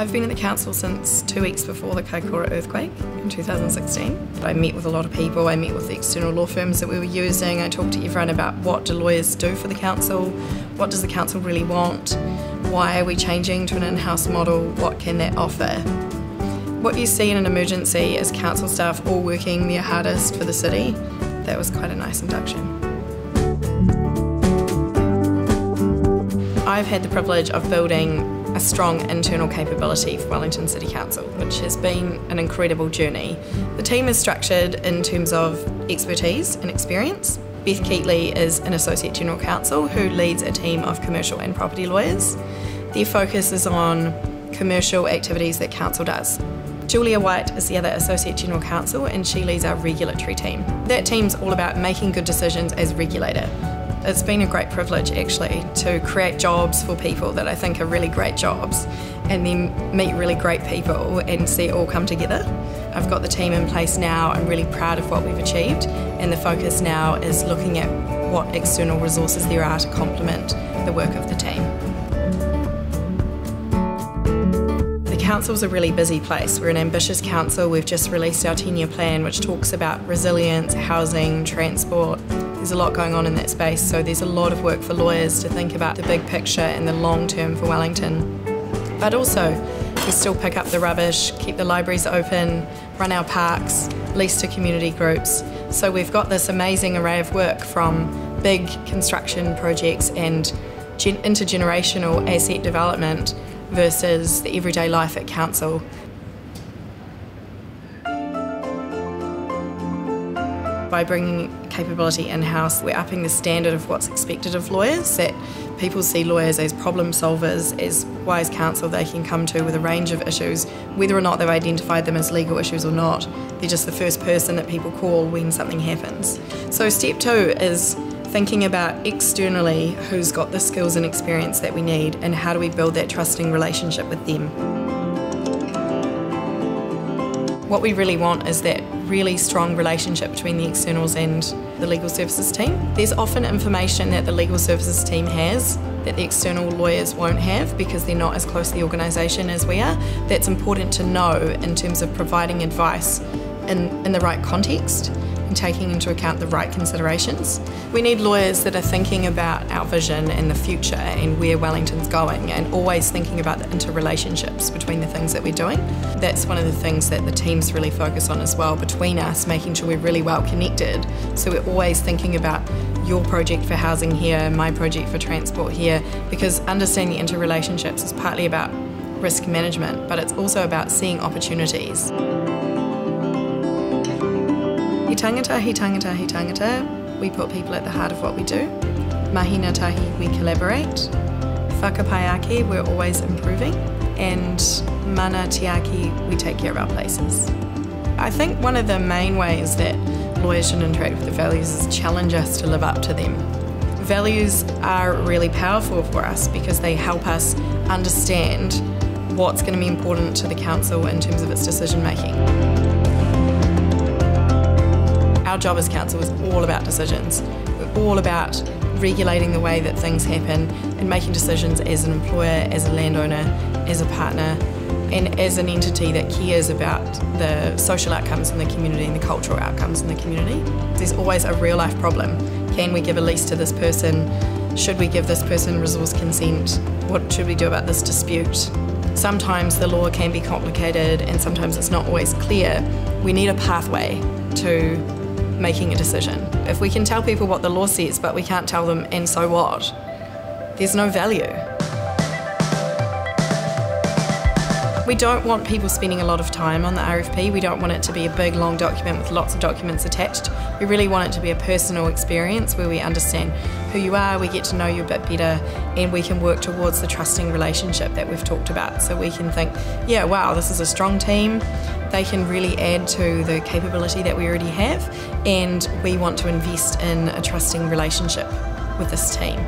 I've been in the council since 2 weeks before the Kaikoura earthquake in 2016. I met with a lot of people, I met with the external law firms that we were using, I talked to everyone about what do lawyers do for the council, what does the council really want, why are we changing to an in-house model, what can that offer. What you see in an emergency is council staff all working their hardest for the city. That was quite a nice induction. I've had the privilege of building a strong internal capability for Wellington City Council, which has been an incredible journey. The team is structured in terms of expertise and experience. Beth Keatley is an Associate General Counsel who leads a team of commercial and property lawyers. Their focus is on commercial activities that Council does. Julia White is the other Associate General Counsel and she leads our regulatory team. That team's all about making good decisions as regulator. It's been a great privilege actually to create jobs for people that I think are really great jobs and then meet really great people and see it all come together. I've got the team in place now, I'm really proud of what we've achieved and the focus now is looking at what external resources there are to complement the work of the team. The council's a really busy place. We're an ambitious council. We've just released our 10-year plan which talks about resilience, housing, transport. There's a lot going on in that space, so there's a lot of work for lawyers to think about the big picture and the long term for Wellington. But also, we still pick up the rubbish, keep the libraries open, run our parks, lease to community groups. So we've got this amazing array of work from big construction projects and intergenerational asset development versus the everyday life at council. By bringing capability in-house, we're upping the standard of what's expected of lawyers, that people see lawyers as problem solvers, as wise counsel they can come to with a range of issues, whether or not they've identified them as legal issues or not. They're just the first person that people call when something happens. So step 2 is thinking about externally who's got the skills and experience that we need and how do we build that trusting relationship with them. What we really want is that really strong relationship between the externals and the legal services team. There's often information that the legal services team has that the external lawyers won't have because they're not as close to the organisation as we are. That's important to know in terms of providing advice in the right context and taking into account the right considerations. We need lawyers that are thinking about our vision and the future and where Wellington's going and always thinking about the interrelationships between the things that we're doing. That's one of the things that the teams really focus on as well between us, making sure we're really well connected. So we're always thinking about your project for housing here, my project for transport here, because understanding the interrelationships is partly about risk management, but it's also about seeing opportunities. He tangata, he tangata, he tangata. We put people at the heart of what we do. Mahina tahi, we collaborate. Whakapaiaki, we're always improving. And mana tiaki, we take care of our places. I think one of the main ways that lawyers should interact with the values is challenge us to live up to them. Values are really powerful for us because they help us understand what's going to be important to the council in terms of its decision making. Our job as council is all about decisions. We're all about regulating the way that things happen and making decisions as an employer, as a landowner, as a partner, and as an entity that cares about the social outcomes in the community and the cultural outcomes in the community. There's always a real life problem. Can we give a lease to this person? Should we give this person resource consent? What should we do about this dispute? Sometimes the law can be complicated and sometimes it's not always clear. We need a pathway to making a decision. If we can tell people what the law says but we can't tell them and so what, there's no value. We don't want people spending a lot of time on the RFP. We don't want it to be a big long document with lots of documents attached. We really want it to be a personal experience where we understand who you are, we get to know you a bit better, and we can work towards the trusting relationship that we've talked about. So we can think, yeah, wow, this is a strong team. They can really add to the capability that we already have, and we want to invest in a trusting relationship with this team.